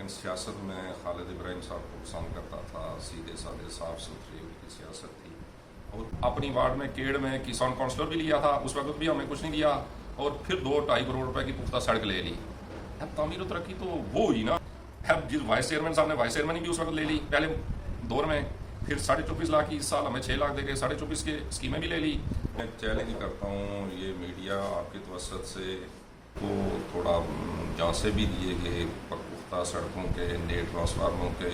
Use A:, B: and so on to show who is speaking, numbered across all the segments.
A: لیکن سیاست میں خالد ابراہیم صاحب کو پسند کرتا تھا. سیدھے سادے صاف ستھری ان کی سیاست تھی. اور اپنی وارڈ میں کیڑ میں کسان کونسلر بھی لیا تھا, اس وقت بھی ہمیں کچھ نہیں دیا, اور پھر 2-2.5 کروڑ روپے کی پختہ سڑک لے لی. اب تعمیر و ترقی تو وہ ہوئی نا. اب جس وائس چیئرمین صاحب نے وائس چیئرمین بھی اس وقت لے لی پہلے دور میں, پھر 24.5 لاکھ کی, اس سال ہمیں 6 لاکھ دے کے 24.5 کے اسکیمیں بھی لے لی. میں چیلنج کرتا ہوں یہ میڈیا آپ کی توسط سے کو تھوڑا جانچے بھی دیے گئے پختہ سڑکوں کے, نیٹ ٹرانسفارموں کے.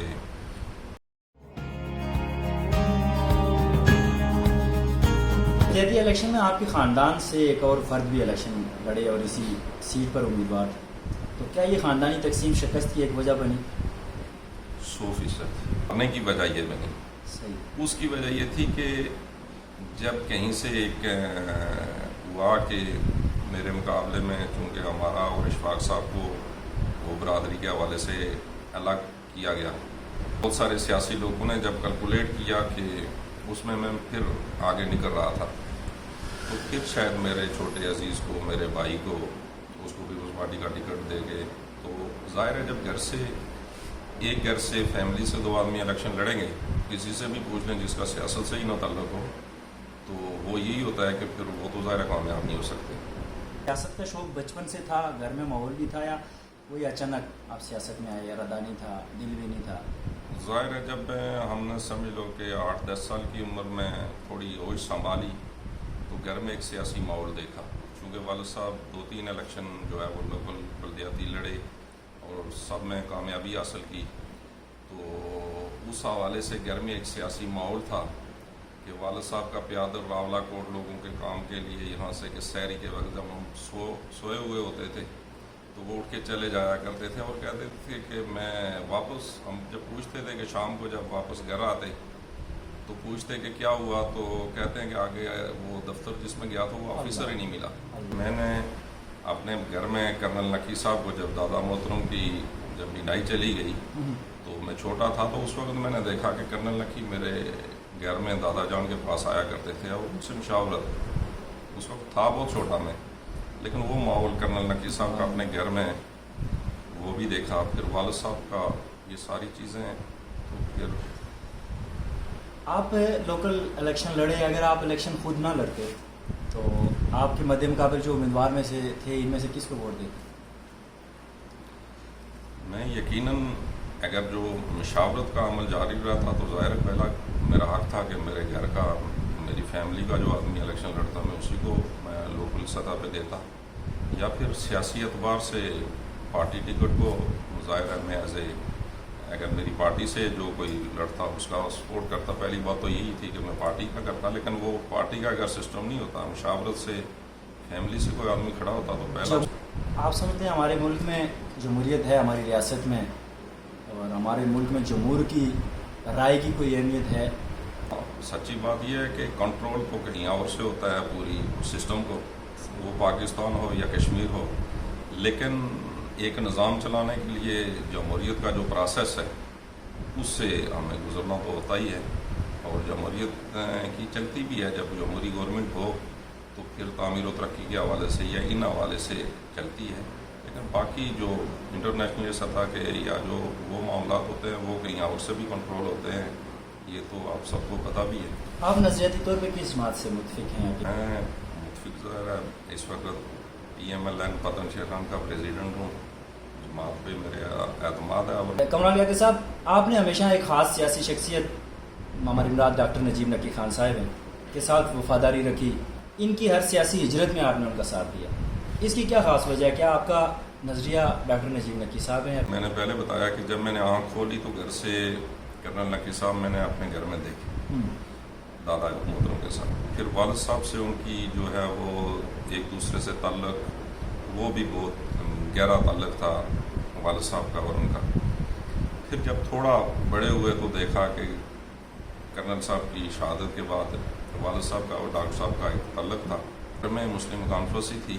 B: قیدی الیکشن میں آپ کے خاندان سے ایک اور فرد بھی الیکشن لڑے اور اسی سیٹ پر امیدوار, تو کیا یہ خاندانی تقسیم شکست کی ایک وجہ بنی؟
A: 100% کرنے کی وجہ یہ بنی.
B: صحیح.
A: اس کی وجہ یہ تھی کہ جب کہیں سے ایک ہوا کہ میرے مقابلے میں چونکہ ہمارا اور اشفاق صاحب کو وہ برادری کے حوالے سے الگ کیا گیا, بہت سارے سیاسی لوگوں نے جب کیلکولیٹ کیا کہ اس میں پھر آگے نکل رہا تھا, تو پھر شاید میرے چھوٹے عزیز کو, میرے بھائی کو, اس کو بھی اس پارٹی کا ٹکٹ دے گئے. تو ظاہر ہے جب ایک گھر سے فیملی سے 2 آدمی الیکشن لڑیں گے, کسی سے بھی پوچھ لیں جس کا سیاست سے ہی نہ تعلق ہو, تو وہ یہی ہوتا ہے کہ پھر وہ تو ظاہر کامیاب نہیں ہو سکتے.
B: سیاست کا شوق بچپن سے تھا, گھر میں ماحول بھی تھا, یا وہی اچانک آپ سیاست میں آئے, ارادہ نہیں تھا, دل بھی نہیں تھا؟
A: ظاہر ہے جب ہم نے سمجھ لو کہ 8-10 سال کی عمر میں تھوڑی ہوش سنبھالی تو گھر میں ایک سیاسی ماحول دیکھا. چونکہ والد صاحب 2-3 الیکشن جو ہے وہ لوکل بلدیاتی لڑے اور سب میں کامیابی حاصل کی, تو اس حوالے سے گھر میں ایک سیاسی ماحول تھا کہ والد صاحب کا پیادل راولہ کوٹ لوگوں کے کام کے لیے یہاں سے کہ سحری کے وقت جب ہم سوئے ہوئے ہوتے تھے تو وہ اٹھ کے چلے جایا کرتے تھے اور کہتے تھے کہ میں واپس, ہم جب پوچھتے تھے کہ شام کو جب واپس گھر آتے تو پوچھتے کہ کیا ہوا, تو کہتے ہیں کہ آگے وہ دفتر جس میں گیا تھا وہ آفیسر ہی نہیں ملا. میں نے اپنے گھر میں کرنل نقی صاحب کو جب دادا محترم کی جب بینائی چلی گئی تو میں چھوٹا تھا, تو اس وقت میں نے دیکھا کہ کرنل نقی میرے گھر میں دادا جان کے پاس آیا کرتے تھے اور ان سے مشاورت. اس وقت تھا بہت چھوٹا میں, لیکن وہ ماحول کرنل نقی صاحب کا اپنے گھر میں وہ بھی دیکھا. پھر والد صاحب کا یہ ساری چیزیں, تو پھر
B: آپ لوکل الیکشن لڑے, اگر آپ الیکشن خود نہ لڑتے تو آپ کے مد مقابل جو امیدوار میں سے تھے ان میں سے کس کو ووٹ دیتے؟
A: میں یقیناً اگر جو مشاورت کا عمل جاری رہا تھا تو ظاہر پہلا میرا حق تھا کہ میرے گھر کا, میری فیملی کا جو آدمی الیکشن لڑتا میں اسی کو میں لوکل سطح پہ دیتا, یا پھر سیاسی اعتبار سے پارٹی ٹکٹ کو ظاہر ہے میں اگر میری پارٹی سے جو کوئی لڑتا اس کا سپورٹ کرتا. پہلی بات تو یہی تھی کہ میں پارٹی کا کرتا, لیکن وہ پارٹی کا اگر سسٹم نہیں ہوتا, مشاورت سے فیملی سے کوئی آدمی کھڑا ہوتا تو پہلا.
B: آپ سمجھتے ہیں ہمارے ملک میں جمہوریت ہے, ہماری ریاست میں, اور ہمارے ملک میں جمہور کی رائے کی کوئی اہمیت ہے؟
A: سچی بات یہ ہے کہ کنٹرول کو کہیں اور سے ہوتا ہے پوری سسٹم کو, وہ پاکستان ہو یا کشمیر ہو, لیکن ایک نظام چلانے کے لیے جمہوریت کا جو پروسیس ہے اس سے ہمیں گزرنا تو ہوتا ہی ہے, اور جمہوریت کی چلتی بھی ہے. جب جمہوری گورنمنٹ ہو تو پھر تعمیر و ترقی کے حوالے سے یا ان حوالے سے چلتی ہے, لیکن باقی جو انٹرنیشنل سطح کے یا جو وہ معاملات ہوتے ہیں وہ کہیں اور سے بھی کنٹرول ہوتے ہیں, یہ تو آپ سب کو پتہ بھی ہے.
B: آپ نظریاتی طور پہ کس بات سے متفق ہیں؟
A: میں متفق ظاہر ہے اس وقت PMLN پتن شیر خان کا پریزیڈنٹ ہوں, جماعت پہ میرے اعتماد ہے.
B: کمران لیاقت صاحب, آپ نے ہمیشہ ایک خاص سیاسی شخصیت ہمارے امراض ڈاکٹر نجیب نقی خان صاحب ہیں کے ساتھ وفاداری رکھی, ان کی ہر سیاسی ہجرت میں آپ نے ان کا ساتھ دیا, اس کی کیا خاص وجہ ہے؟ کیا آپ کا نظریہ ڈاکٹر نجیب نقی صاحب ہیں؟
A: میں نے پہلے بتایا کہ جب میں نے آنکھ کھولی تو گھر سے کرنل نقی صاحب میں نے اپنے گھر میں دیکھے دادا محترم کے ساتھ. پھر والد صاحب سے ان کی جو ہے وہ ایک دوسرے سے تعلق وہ بھی بہت گہرا تعلق تھا والد صاحب کا اور ان کا. پھر جب تھوڑا بڑے ہوئے تو دیکھا کہ کرنل صاحب کی شہادت کے بعد والد صاحب کا اور ڈاکٹر صاحب کا ایک تعلق تھا. پھر میں مسلم کانفرنس ہی تھی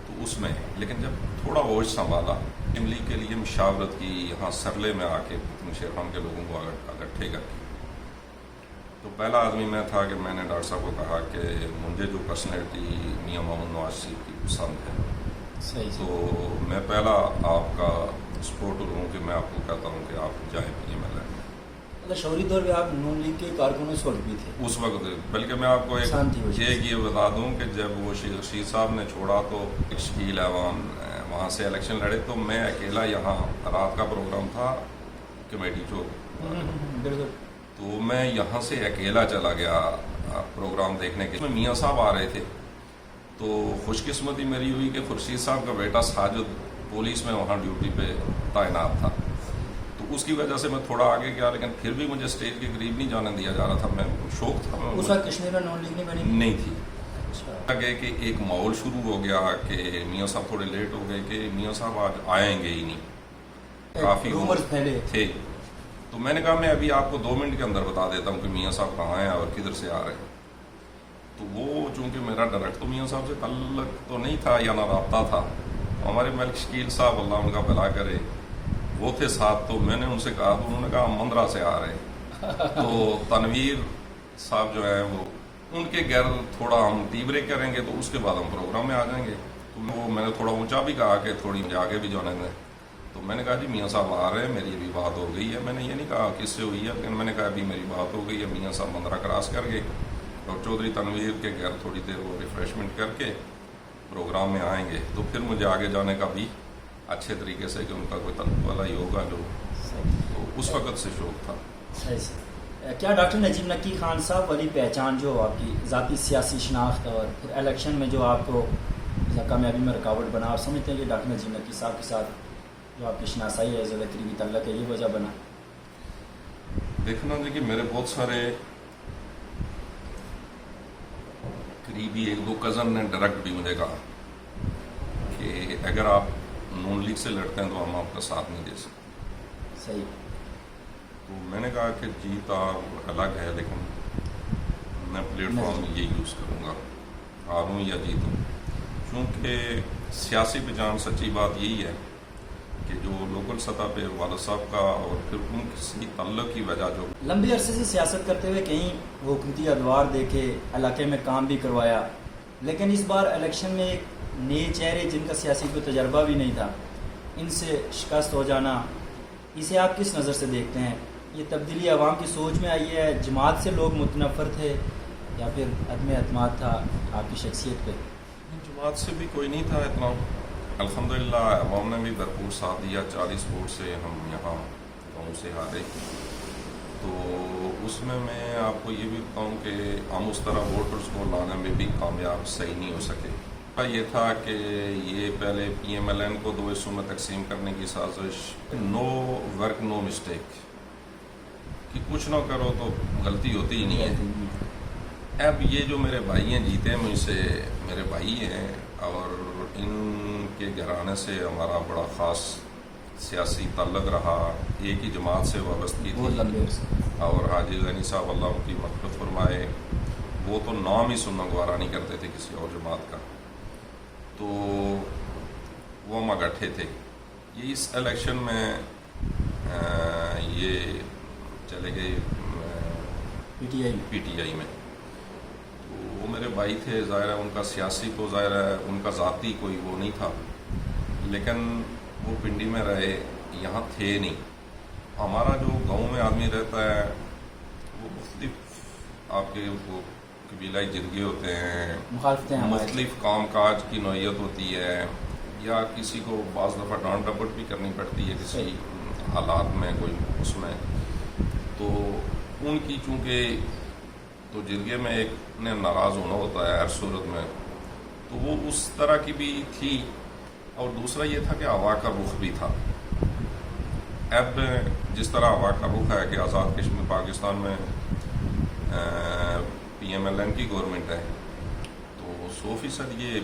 A: تو اس میں, لیکن جب تھوڑا ہوش سنبھالا اسمبلی کے لیے مشاورت کی, یہاں سرلے میں آ کے شیر خان کے لوگوں کو اکٹھے کر کے, تو پہلا آدمی میں تھا کہ میں نے ڈاکٹر صاحب کو کہا کہ مجھے جو پرسنالٹی میاں محمد نواز شریف کی پسند ہے,
B: صحیح,
A: تو میں پہلا آپ کا سپورٹر ہوں کہ میں آپ کو کہتا ہوں کہ آپ جائیں PMLN میں.
B: مطلب شعوری طور پہ آپ نون لیگ کے کارکن اس وقت بھی تھے؟
A: اس وقت بلکہ میں آپ کو یہ بتا دوں کہ جب وہ رشید صاحب نے چھوڑا تو شکیل احوان وہاں سے الیکشن لڑے تو میں اکیلا یہاں رات کا پروگرام تھا کمیٹی چوک تو میں یہاں سے اکیلا چلا گیا پروگرام دیکھنے کے. میاں صاحب آ رہے تھے تو خوش قسمتی میری ہوئی کہ خورشید صاحب کا بیٹا ساجد پولیس میں وہاں ڈیوٹی پہ تعینات تھا تو اس کی وجہ سے میں تھوڑا آگے گیا لیکن پھر بھی مجھے اسٹیج کے قریب نہیں جانے دیا جا رہا تھا. میں شوق تھا
B: اس وقت کشمیر نون لیگ
A: نہیں تھی. کہ ایک ماحول شروع ہو گیا کہ میاں صاحب تھوڑے لیٹ ہو گئے کہ میاں صاحب آج آئیں گے ہی نہیں. کافی
B: پہلے
A: تھے تو میں نے کہا میں ابھی آپ کو 2 منٹ کے اندر بتا دیتا ہوں کہ میاں صاحب کہاں ہیں اور کدھر سے آ رہے ہیں. تو وہ چونکہ میرا ڈائریکٹ تو میاں صاحب سے تعلق تو نہیں تھا یا نہ رابطہ تھا. ہمارے ملک شکیل صاحب اللہ ان کا بھلا کرے وہ تھے ساتھ تو میں نے ان سے کہا تو انہوں نے کہا ہم مندرا سے آ رہے ہیں. تو تنویر صاحب جو ہیں وہ ان کے گھر تھوڑا ہم ٹی بریک کریں گے تو اس کے بعد ہم پروگرام میں آ جائیں گے. تو میں نے تھوڑا اونچا بھی کہا کہ تھوڑی مجھے آگے بھی جانے دیں. تو میں نے کہا جی میاں صاحب آ رہے ہیں میری ابھی بات ہو گئی ہے. میں نے یہ نہیں کہا کس سے ہوئی ہے لیکن میں نے کہا ابھی میری بات ہو گئی ہے. میاں صاحب مندرا کراس کر گئے اور چودھری تنویر کے گھر تھوڑی دیر وہ ریفریشمنٹ کر کے پروگرام میں آئیں گے تو پھر مجھے آگے جانے کا بھی اچھے طریقے سے کہ ان کا کوئی تعلق والا ہی ہوگا جو تو اس وقت سے شوق تھا.
B: کیا ڈاکٹر نجیب نکی خان صاحب والی پہچان جو آپ کی ذاتی سیاسی شناخت اور پھر الیکشن میں جو آپ کو کامیابی میں رکاوٹ بنا آپ سمجھتے ہیں کہ ڈاکٹر نجیب نکی صاحب کے ساتھ جو آپ کی شناسائی ہے زیادہ قریبی تعلق ہے یہ وجہ بنا؟
A: دیکھنا جی کہ میرے بہت سارے قریبی 1-2 کزن نے ڈائریکٹ بھی مجھے کہا کہ اگر آپ نون لیگ سے لڑتے ہیں تو ہم آپ کا ساتھ نہیں دے سکتے.
B: صحیح.
A: تو میں نے کہا کہ جیت الگ ہے لیکن میں پلیٹ فارم یہ یوز کروں گا ہاروں یا جیتوں. کیونکہ سیاسی پہچان سچی بات یہی ہے کہ جو لوکل سطح پہ والد صاحب کا اور پھر ان کسی تعلق کی وجہ جو
B: لمبے عرصے سے سیاست کرتے ہوئے کہیں حکومتی ادوار دیکھے علاقے میں کام بھی کروایا لیکن اس بار الیکشن میں ایک نئے چہرے جن کا سیاسی کوئی تجربہ بھی نہیں تھا ان سے شکست ہو جانا اسے آپ کس نظر سے دیکھتے ہیں؟ یہ تبدیلی عوام کی سوچ میں آئی ہے؟ جماعت سے لوگ متنفر تھے یا پھر عدم اعتماد تھا آپ کی شخصیت پہ؟
A: جماعت سے بھی کوئی نہیں تھا اتنا. الحمدللہ عوام نے بھی بھرپور ساتھ دیا. 40 ووٹ سے ہم یہاں گاؤں سے ہارے. تو اس میں آپ کو یہ بھی بتاؤں کہ ہم اس طرح ووٹرز کو لانے میں بھی کامیاب صحیح نہیں ہو سکے. یہ تھا کہ یہ پہلے PMLN کو 2 حصوں میں تقسیم کرنے کی سازش. نو ورک نو مسٹیک کہ کچھ نہ کرو تو غلطی ہوتی ہی نہیں ہے. اب یہ جو میرے بھائی ہیں جیتے مجھ سے میرے بھائی ہیں اور ان کے گھرانے سے ہمارا بڑا خاص سیاسی تعلق رہا. ایک ہی جماعت سے وابستگی تھی اور حاجی غنی صاحب اللہ ان کی مغفرت فرمائے وہ تو نام ہی سننا گوارا نہیں کرتے تھے کسی اور جماعت کا. تو وہ ہم اکٹھے تھے. یہ اس الیکشن میں یہ چلے گئے پی ٹی آئی میں. تو وہ میرے بھائی تھے. ظاہر ہے ان کا سیاسی تو ظاہر ہے ان کا ذاتی کوئی وہ نہیں تھا لیکن وہ پنڈی میں رہے یہاں تھے نہیں. ہمارا جو گاؤں میں آدمی رہتا ہے وہ مختلف آپ کے وہ قبیلائی جرگے ہوتے ہیں مختلف کام کاج کی نوعیت ہوتی ہے یا کسی کو بعض دفعہ ڈانٹ ڈپٹ بھی کرنی پڑتی ہے کسی حالات میں کوئی اس میں. تو ان کی چونکہ تو جرگے میں ایک نے ناراض ہونا ہوتا ہے ہر صورت میں تو وہ اس طرح کی بھی تھی. اور دوسرا یہ تھا کہ ہوا کا رخ بھی تھا. اب جس طرح ہوا کا رخ ہے کہ آزاد کشمیر پاکستان میں PMLN کی گورنمنٹ ہے تو 100% یہ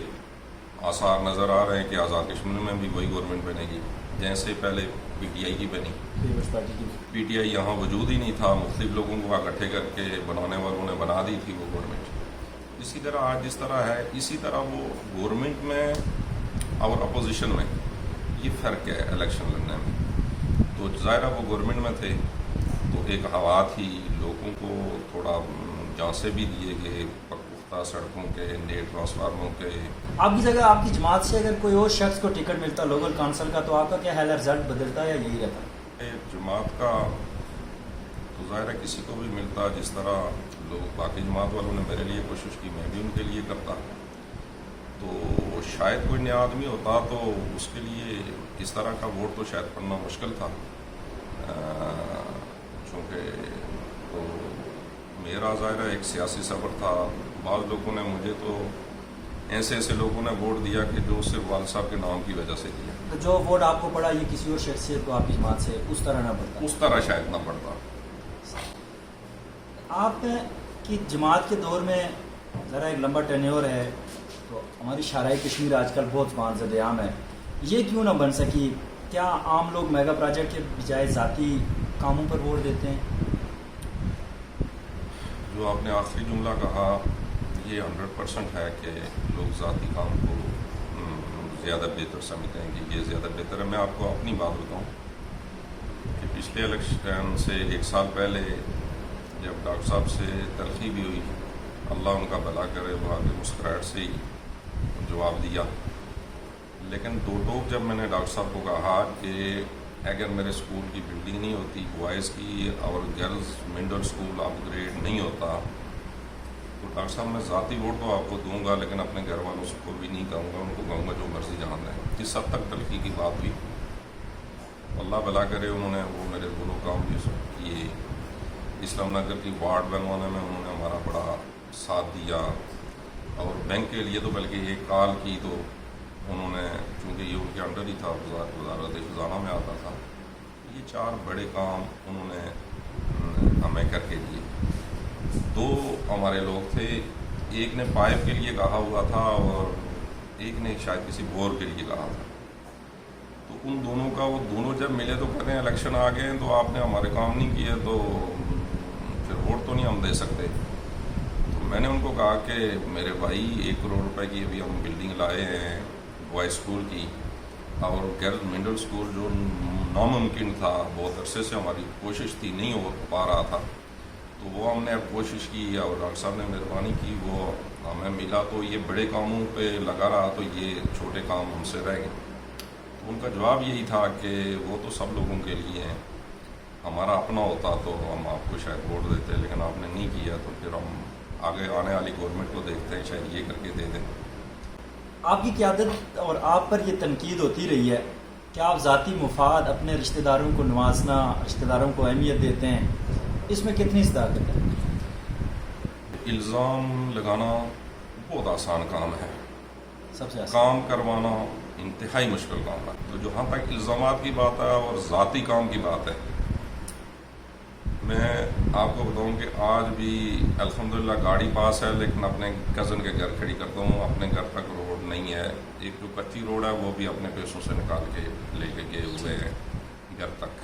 A: آثار نظر آ رہے ہیں کہ آزاد کشمیر میں بھی وہی گورنمنٹ بنے گی جیسے پہلے PTI کی بنی. PTI یہاں وجود ہی نہیں تھا. مختلف لوگوں کو اکٹھے کر کے بنانے والوں نے بنا دی تھی وہ گورنمنٹ. اسی طرح آج جس طرح ہے اسی طرح وہ گورنمنٹ میں اور اپوزیشن میں یہ فرق ہے الیکشن لڑنے میں. تو ظاہرہ وہ گورنمنٹ میں تھے تو ایک ہوا تھی لوگوں کو تھوڑا جانسے بھی دیے گئے پختہ ملتا سڑکوں کے, نیٹ ٹرانسفارموں کے.
B: آپ کی جگہ آپ کی جماعت سے اگر کوئی اور شخص کو ٹکٹ ملتا لوکل کونسل کا تو آپ کا کیا خیال ہے, رزلٹ بدلتا یا یہی رہتا؟
A: جماعت کا تو ظاہر ہے کسی کو بھی ملتا, جس طرح لوگ باقی جماعت والوں نے میرے لیے کوشش کی میں بھی ان کے لیے کرتا. تو شاید کوئی نیا آدمی ہوتا تو اس کے لیے اس طرح کا ووٹ تو شاید پڑنا مشکل تھا, چونکہ تو میرا ظاہر ہے ایک سیاسی سفر تھا. بعض لوگوں نے مجھے تو ایسے لوگوں نے ووٹ دیا کہ جو صرف والد صاحب کے نام کی وجہ سے دیا.
B: تو جو ووٹ آپ کو پڑا یہ کسی اور شخصیت کو آپ کی جماعت سے اس طرح نہ پڑتا؟
A: اس طرح شاید نہ پڑتا.
B: آپ کی جماعت کے دور میں ذرا ایک لمبا ٹینیور ہے, تو ہماری شاہراہ کشمیر آج کل بہت زبان زد عام ہے, یہ کیوں نہ بن سکی؟ کیا عام لوگ میگا پروجیکٹ کے بجائے ذاتی کاموں پر ووٹ دیتے ہیں؟
A: جو آپ نے آخری جملہ کہا یہ 100% ہے کہ لوگ ذاتی کام کو زیادہ بہتر سمجھتے ہیں کہ یہ زیادہ بہتر ہے. میں آپ کو اپنی بات بتاؤں کہ پچھلے الیکشن سے 1 سال پہلے جب ڈاکٹر صاحب سے تلخی بھی ہوئی, اللہ ان کا بھلا کرے, وہ آگے مسکراہٹ سے ہی جواب دیا. لیکن 2 ٹوک جب میں نے ڈاکٹر صاحب کو کہا کہ اگر میرے اسکول کی بلڈنگ نہیں ہوتی, بوائز کی اور گرلز مڈل اسکول اپ گریڈ نہیں ہوتا, تو ڈاکٹر صاحب میں ذاتی ووٹ تو آپ کو دوں گا لیکن اپنے گھر والوں کو بھی نہیں کہوں گا, ان کو کہوں گا جو مرضی جہاں ہے. اس حد تک تلخی کی بات ہوئی. اللہ بھلا کرے انہوں نے وہ میرے دونوں کام بھی کیے. اسلام نگر کی وارڈ بنوانے میں انہوں نے ہمارا بڑا ساتھ دیا, اور بینک کے لیے تو بلکہ ایک کال کی تو انہوں نے, چونکہ یہ ان کے انڈر ہی تھا, وزارت خزانہ میں آتا تھا, یہ 4 بڑے کام انہوں نے ہمیں کر کے دیے. 2 ہمارے لوگ تھے, ایک نے پائپ کے لیے کہا ہوا تھا اور ایک نے شاید کسی بور کے لیے کہا تھا. تو ان دونوں کا وہ دونوں جب ملے تو کہتے ہیں الیکشن آ گئے تو آپ نے ہمارے کام نہیں کیے تو پھر ووٹ تو نہیں ہم دے سکتے. تو میں نے ان کو کہا کہ میرے بھائی 1 کروڑ روپے کی ابھی ہم بلڈنگ لائے ہیں بوائے اسکول کی, اور گرل مڈل اسکول جو ناممکن تھا, بہت عرصے سے ہماری کوشش تھی, نہیں ہو پا رہا تھا, تو وہ ہم نے اب کوشش کی اور ڈاکٹر صاحب نے مہربانی کی, وہ ہمیں ملا تو یہ بڑے کاموں پہ لگا رہا تو یہ چھوٹے کام ہم سے رہ گئے. تو ان کا جواب یہی تھا کہ وہ تو سب لوگوں کے لیے ہیں, ہمارا اپنا ہوتا تو ہم آپ کو شاید ووٹ دیتے, لیکن آپ نے نہیں کیا تو پھر ہم آگے آنے والی گورنمنٹ کو دیکھتے ہیں, شاید یہ کر کے دے دیں.
B: آپ کی قیادت اور آپ پر یہ تنقید ہوتی رہی ہے کہ آپ ذاتی مفاد, اپنے رشتہ داروں کو نوازنا, رشتہ داروں کو اہمیت دیتے ہیں, اس میں کتنی صداقت ہے؟
A: الزام لگانا بہت آسان کام ہے,
B: سب سے آسان
A: کام کروانا انتہائی مشکل کام ہے. تو جہاں تک الزامات کی بات ہے اور ذاتی کام کی بات ہے, میں آپ کو بتاؤں کہ آج بھی الحمدللہ گاڑی پاس ہے, لیکن اپنے کزن کے گھر کھڑی کرتا ہوں, اپنے گھر تک روڈ نہیں ہے. ایک جو کچی روڈ ہے وہ بھی اپنے پیسوں سے نکال کے لے کے گئے ہوئے ہیں گھر تک,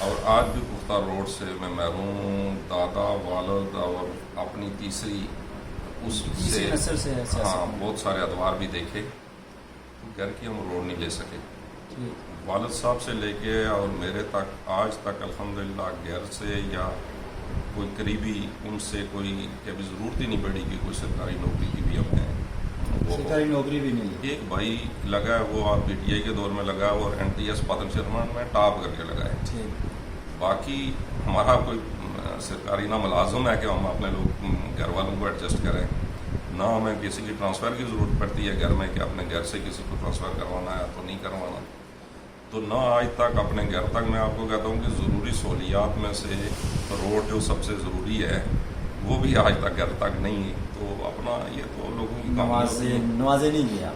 A: اور آج بھی پختہ روڈ سے میں محروم ہوں. دادا والد اور اپنی تیسری اس سے ہاں بہت سارے ادوار بھی دیکھے, گھر کی ہم روڈ نہیں لے سکے. والد صاحب سے لے کے اور میرے تک آج تک الحمدللہ گھر سے یا کوئی قریبی ان سے کوئی کبھی ضرورت ہی نہیں پڑی کہ کوئی سرکاری نوکری کی بھی ہم نے.
B: سرکاری نوکری بھی نہیں.
A: ایک بھائی لگا ہے وہ آپ پی ٹی آئی کے دور میں لگا ہے اور NTS پادم شرمن میں ٹاپ کر کے لگا ہے. باقی ہمارا کوئی سرکاری نہ ملازم ہے کہ ہم اپنے لوگ گھر والوں کو ایڈجسٹ کریں, نہ ہمیں کسی کی ٹرانسفر کی ضرورت پڑتی ہے گھر میں کہ اپنے گھر سے کسی کو ٹرانسفر کروانا ہے تو نہیں کروانا. تو نہ آج تک اپنے گھر تک, میں آپ کو کہتا ہوں کہ ضروری سہولیات میں سے روڈ جو سب سے ضروری ہے وہ بھی آج تک گھر تک نہیں. تو اپنا یہ تو لوگوں کی
B: نوازے نہیں گیا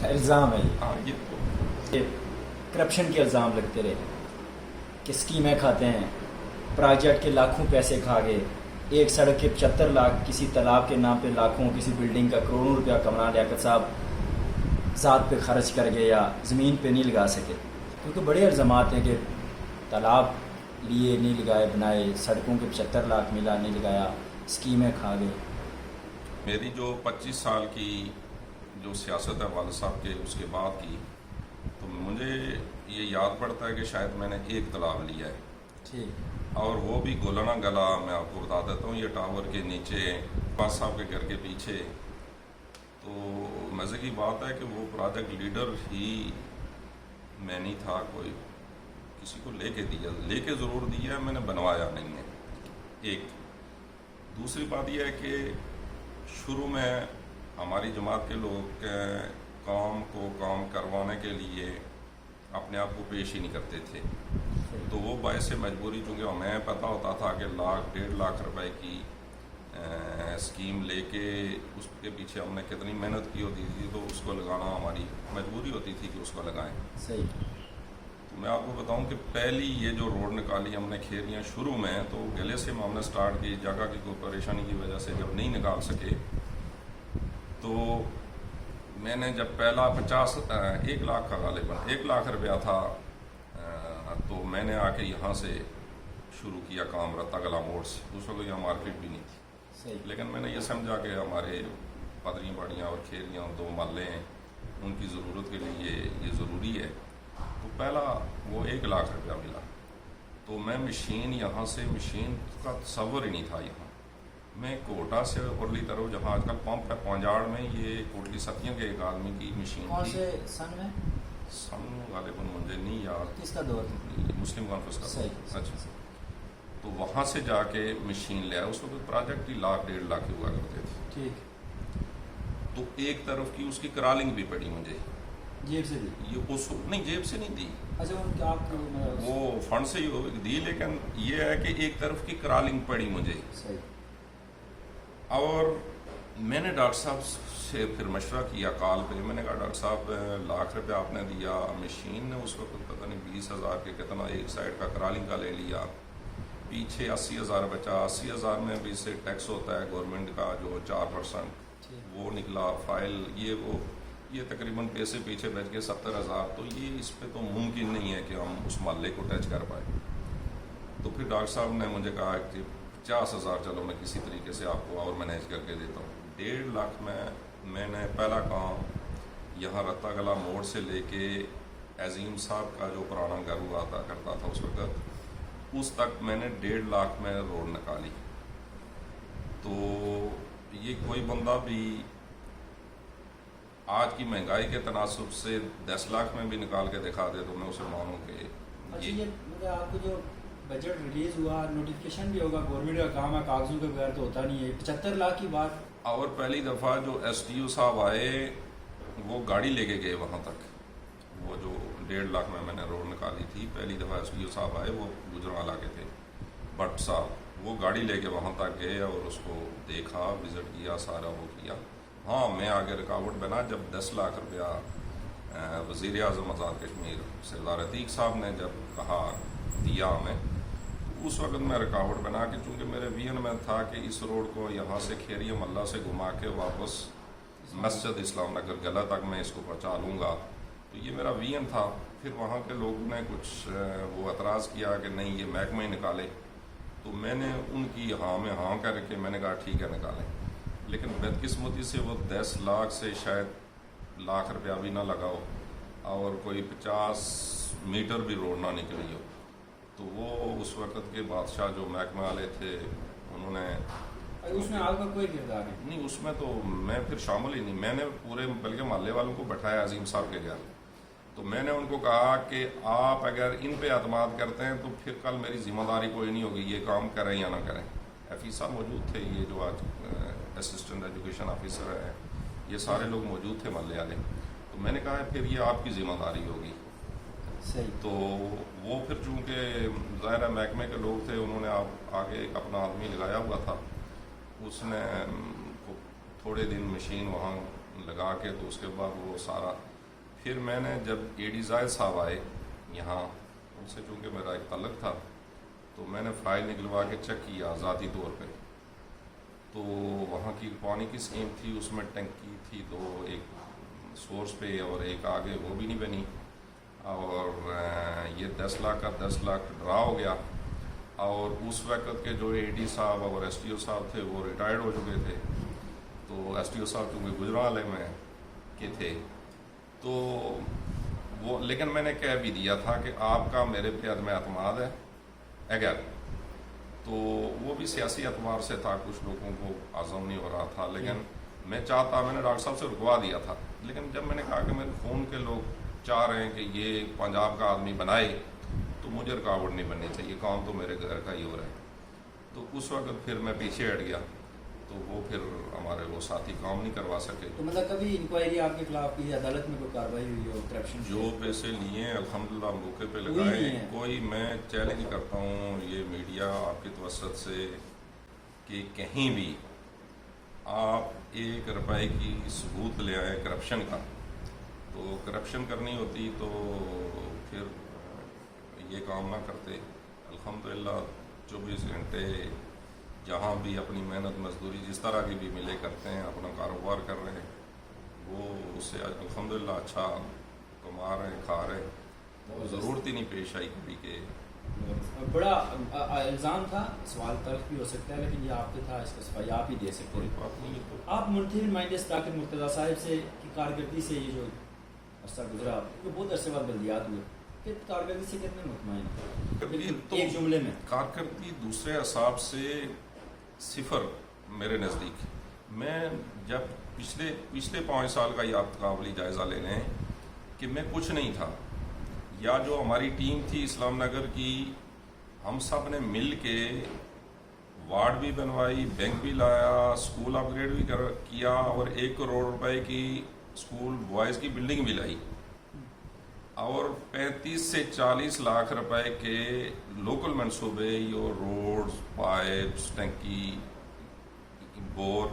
B: الزام ہے.
A: ہاں یہ تو
B: کرپشن کے الزام لگتے رہے کہ اسکیمیں کھاتے ہیں, پروجیکٹ کے لاکھوں پیسے کھا گئے, ایک سڑک کے 75 لاکھ, کسی تالاب کے نام پہ لاکھوں, کسی بلڈنگ کا کروڑوں روپیہ کمران لیاقت صاحب ذات پہ خرچ کر گئے یا زمین پہ نہیں لگا سکے. کیونکہ بڑے الزامات ہیں کہ تالاب لیے نہیں لگائے بنائے, سڑکوں کے 75 لاکھ ملا نہیں لگایا, اسکیمیں کھا گئے.
A: میری جو 25 سال کی جو سیاست ہے والد صاحب کے اس کے بعد کی, تو مجھے یہ یاد پڑتا ہے کہ شاید میں نے 1 طلاب لیا ہے.
B: ٹھیک.
A: اور وہ بھی گولنا گلا. میں آپ کو بتا دیتا ہوں یہ ٹاور کے نیچے پاس صاحب کے گھر کے پیچھے. تو مزے کی بات ہے کہ وہ پروجیکٹ لیڈر ہی میں نہیں تھا, کوئی کسی کو لے کے ضرور دیا ہے, میں نے بنوایا نہیں ہے. ایک دوسری بات یہ ہے کہ شروع میں ہماری جماعت کے لوگ کام کو کام کروانے کے لیے اپنے آپ کو پیش ہی نہیں کرتے تھے. تو وہ باعث مجبوری, چونکہ ہمیں پتہ ہوتا تھا کہ 1.5 لاکھ روپے کی اسکیم لے کے اس کے پیچھے ہم نے کتنی محنت کی ہوتی تھی, تو اس کو لگانا ہماری مجبوری ہوتی تھی کہ اس کو لگائیں.
B: صحیح.
A: تو میں آپ کو بتاؤں کہ پہلی یہ جو روڈ نکالی ہم نے کھیریاں شروع میں, تو گلے سے ہم نے سٹارٹ کی. جگہ کی کوئی پریشانی کی وجہ سے جب نہیں نکال سکے تو میں نے جب پہلا 1 لاکھ کا غالباً 1 لاکھ روپیہ تھا, تو میں نے آ کے یہاں سے شروع کیا کام رتا گلا موڑ سے. اس وقت یہاں مارکیٹ بھی نہیں تھی.
B: صحیح.
A: لیکن میں نے یہ سمجھا کہ ہمارے پدریاں باڑیاں اور کھیریاں 2 محلے ہیں, ان کی ضرورت کے لیے یہ ضروری ہے. تو پہلا وہ 1 لاکھ روپیہ ملا. تو میں مشین یہاں سے, مشین کا تصور ہی نہیں تھا یہاں. میں کوٹا سے ارلی طرف جہاں آج کل پمپ ہے پونجاڑ میں, یہ کوٹلی ستیاں کے ایک آدمی کی مشین
B: کون
A: تھی.
B: سے سن میں؟
A: سن غالباً مجھے نہیں یاد.
B: کس کا دور تھا؟
A: مسلم کانفرنس کا.
B: صحیح.
A: اچھا. تو وہاں سے جا کے مشین لے آیا. اس وقت پروجیکٹ ہی 1.5 لاکھ کی ہوا کرتے تھے.
B: ٹھیک.
A: تو ایک طرف کی اس کی کرالنگ بھی پڑی مجھے.
B: جیب سے دی؟
A: یہ اس نہیں, جیب سے نہیں دی.
B: اچھا, ان کے آپ
A: وہ فنڈ سے ہی دی, لیکن یہ ہے کہ ایک طرف کی کرالنگ پڑی مجھے.
B: صحیح.
A: اور میں نے ڈاکٹر صاحب سے پھر مشورہ کیا کال پہ. میں نے کہا ڈاکٹر صاحب 1 لاکھ روپیہ آپ نے دیا, مشین نے اس وقت پتہ نہیں 20,000 کے کتنا ایک سائڈ کا کرالنگ کا لے لیا, پیچھے 80,000 بچا. 80,000 میں بھی سے ٹیکس ہوتا ہے گورنمنٹ کا جو 4%, وہ نکلا. فائل یہ تقریباً پیسے پیچھے بچ کے 70,000. تو یہ اس پہ تو ممکن نہیں ہے کہ ہم اس محلے کو ٹچ کر پائیں. تو پھر ڈاکٹر صاحب نے مجھے کہا کہ 50,000 چلو میں کسی طریقے سے آپ کو اور مینیج کر کے دیتا ہوں. 1.5 لاکھ میں نے پہلا کام یہاں رتا گلا موڑ سے لے کے عظیم صاحب کا جو پرانا گھر ہوا تھا کرتا تھا اس وقت, اس تک میں نے 1.5 لاکھ میں روڈ نکالی. تو یہ کوئی بندہ بھی آج کی مہنگائی کے تناسب سے 10 لاکھ میں بھی نکال کے دکھا دے تو میں اسے مانوں کہ
B: اچھا. یہ مطلب آپ کو جو بجٹ ریلیز ہوا, نوٹیفکیشن بھی ہوگا, گورنمنٹ کا کام ہے, کاغذوں کے بغیر تو ہوتا نہیں ہے. 75 لاکھ کی بات.
A: اور پہلی دفعہ جو ایس ٹی او صاحب آئے وہ گاڑی لے کے گئے وہاں تک. وہ جو 1.5 لاکھ میں نے روڈ نکالی تھی, پہلی دفعہ ایس ٹی او صاحب آئے, وہ گجرانوالہ کے تھے, بٹ صاحب, وہ گاڑی لے کے وہاں تک گئے اور اس کو دیکھا, وزٹ کیا, سارا وہ کیا. ہاں, میں آگے رکاوٹ بنا جب 10 لاکھ روپیہ وزیر اعظم آزاد کشمیر سردار عتیق صاحب نے جب کہا دیا ہمیں, اس وقت میں رکاوٹ بنا کہ چونکہ میرے ویژن میں تھا کہ اس روڈ کو یہاں سے کھیری محلہ سے گھما کے واپس مسجد اسلام نگر گلا تک میں اس کو پہنچا لوں گا. تو یہ میرا ویژن تھا. پھر وہاں کے لوگوں نے کچھ وہ اعتراض کیا کہ نہیں یہ محکمہ ہی نکالے. تو میں نے ان کی ہاں میں ہاں کر کے میں نے کہا ٹھیک ہے نکالیں. لیکن بدقسمتی سے وہ 10 لاکھ سے شاید لاکھ روپیہ بھی نہ لگاؤ اور کوئی 50 میٹر بھی روڈ نہ نکلی ہو. تو وہ اس وقت کے بادشاہ جو محکمہ والے تھے انہوں نے,
B: اس میں آپ کا کوئی کردار
A: نہیں, اس میں تو میں پھر شامل ہی نہیں. میں نے پورے بلکہ محلے والوں کو بٹھایا عظیم صاحب کے گھر. تو میں نے ان کو کہا کہ آپ اگر ان پہ اعتماد کرتے ہیں تو پھر کل میری ذمہ داری کوئی نہیں ہوگی, یہ کام کریں یا نہ کریں. حفیظ صاحب موجود تھے, یہ جو آج اسسٹنٹ ایجوکیشن آفیسر ہے, یہ سارے لوگ موجود تھے محلے والے. تو میں نے کہا پھر یہ آپ کی ذمہ داری ہوگی.
B: صحیح.
A: تو وہ پھر چونکہ ظاہر محکمے کے لوگ تھے, انہوں نے آگے ایک اپنا آدمی لگایا ہوا تھا, اس نے تھوڑے دن مشین وہاں لگا کے تو اس کے بعد وہ سارا. پھر میں نے جب اے ڈی زاہد صاحب آئے یہاں, ان سے چونکہ میرا ایک تعلق تھا, تو میں نے فائل نکلوا کے چیک کیا ذاتی طور پہ. تو وہاں کی پانی کی اسکیم تھی, اس میں ٹنکی تھی 2, ایک سورس پہ اور ایک آگے, وہ بھی نہیں بنی. اور یہ 10 لاکھ کا 10 لاکھ ڈرا ہو گیا. اور اس وقت کے جو اے ڈی صاحب اور ایس ٹی او صاحب تھے وہ ریٹائرڈ ہو چکے تھے. تو ایس ٹی او صاحب چونکہ گجرانوالے میں کے تھے, تو وہ لیکن میں نے کہہ بھی دیا تھا کہ آپ کا میرے پہ عدم اعتماد ہے اگر تو وہ بھی سیاسی اعتبار سے تھا، کچھ لوگوں کو عزم نہیں ہو رہا تھا، لیکن میں چاہتا، میں نے ڈاکٹر صاحب سے رکوا دیا تھا، لیکن جب میں نے کہا کہ میرے خون کے لوگ چاہ رہے ہیں کہ یہ پنجاب کا آدمی بنائے تو مجھے رکاوٹ نہیں بننی چاہیے، کام تو میرے گھر کا ہی ہو رہا ہے. تو اس وقت پھر میں پیچھے ہٹ گیا، تو وہ پھر ہمارے وہ ساتھی کام نہیں کروا سکے.
B: تو مطلب کبھی انکوائری آپ کے خلاف کی عدالت میں کوئی کارروائی ہوئی ہو کرپشن؟
A: جو پیسے لیے ہیں الحمدللہ موقع پہ
B: نہیں
A: لگائے.
B: ہے.
A: کوئی میں چیلنج کرتا ہوں یہ میڈیا آپ کی توسط سے کہ کہیں بھی آپ 1 روپے کی ثبوت لے آئیں کرپشن کا، تو کرپشن کرنی ہوتی تو پھر یہ کام نہ کرتے. الحمدللہ 24 گھنٹے جہاں بھی اپنی محنت مزدوری جس طرح کی بھی ملے کرتے ہیں، اپنا کاروبار کر رہے ہیں، وہ اس سے الحمدللہ اچھا کما رہے ہیں، کھا رہے ہیں. تو ضرورت ہی نہیں پیش آئی کبھی کہ
B: بڑا الزام تھا، سوال تلخ بھی ہو سکتا ہے، لیکن یہ آپ پہ تھا، اس کا صفائی آپ ہی دے سکتے
A: کوئی
B: ہیں.
A: بات نہیں ہے. تو
B: آپ منتخب نمائندے ڈاکٹر مرتضیٰ صاحب سے کی کارکردگی سے یہ جو عرصہ گزرا، کہ بہت عرصے بعد بلدیات ہوئے، کہ کارکردگی سے کتنے مطمئن ہیں؟
A: تو
B: ایک جملے میں
A: کارکردگی دوسرے اصحاب سے صفر میرے نزدیک. میں جب پچھلے 5 سال کا یہ قابلی جائزہ لے لیں کہ میں کچھ نہیں تھا، یا جو ہماری ٹیم تھی اسلام نگر کی، ہم سب نے مل کے وارڈ بھی بنوائی، بینک بھی لایا، اسکول اپ گریڈ بھی کیا، اور 1 کروڑ روپے کی اسکول بوائز کی بلڈنگ بھی لائی، اور 35 سے 40 لاکھ روپے کے لوکل منصوبے، یہ روڈز، پائپس، ٹنکی، بور،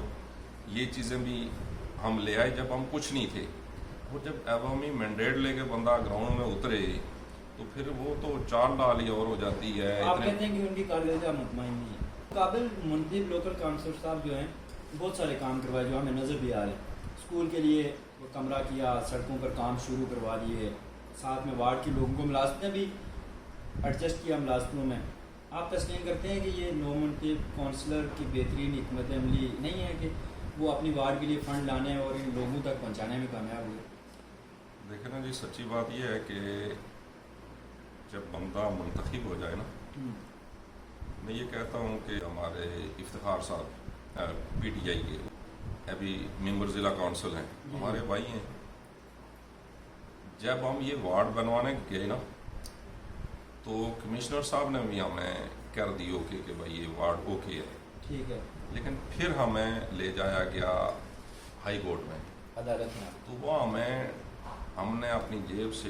A: یہ چیزیں بھی ہم لے آئے جب ہم کچھ نہیں تھے. وہ جب عوامی مینڈیٹ لے کے بندہ گراؤنڈ میں اترے تو پھر وہ تو چال ڈال ہی اور ہو جاتی ہے.
B: آپ کہتے ہیں کہ ان کی کارکردگی مطمئن نہیں ہے. قابل منتخب لوکل کونسلر صاحب جو ہیں بہت سارے کام کروائے جو ہمیں نظر بھی آ رہے ہیں. اسکول کے لیے وہ کمرہ کیا، سڑکوں پر کام شروع کروا دیے، ساتھ میں وارڈ کے لوگوں کو ملازمتیں بھی ایڈجسٹ کیا ملازمتوں میں. آپ تسلیم کرتے ہیں کہ یہ نو منتخب کونسلر کی بہترین حکمت عملی نہیں ہے کہ وہ اپنی وارڈ کے لیے فنڈ لانے اور ان لوگوں تک پہنچانے میں کامیاب ہوئے؟
A: دیکھیں نا جی، سچی بات یہ ہے کہ جب بندہ منتخب ہو جائے نا، میں یہ کہتا ہوں کہ ہمارے افتخار صاحب پی ٹی آئی کے ابھی ممبر ضلع کونسل ہیں، ہمارے بھائی ہیں. جب ہم یہ وارڈ بنوانے گئے نا تو کمشنر صاحب نے بھی ہمیں کر دی اوکے کہ بھائی یہ وارڈ اوکے ہے.
B: ٹھیک ہے.
A: لیکن پھر ہمیں لے جایا گیا ہائی کورٹ میں،
B: عدالت میں.
A: تو وہ ہم نے اپنی جیب سے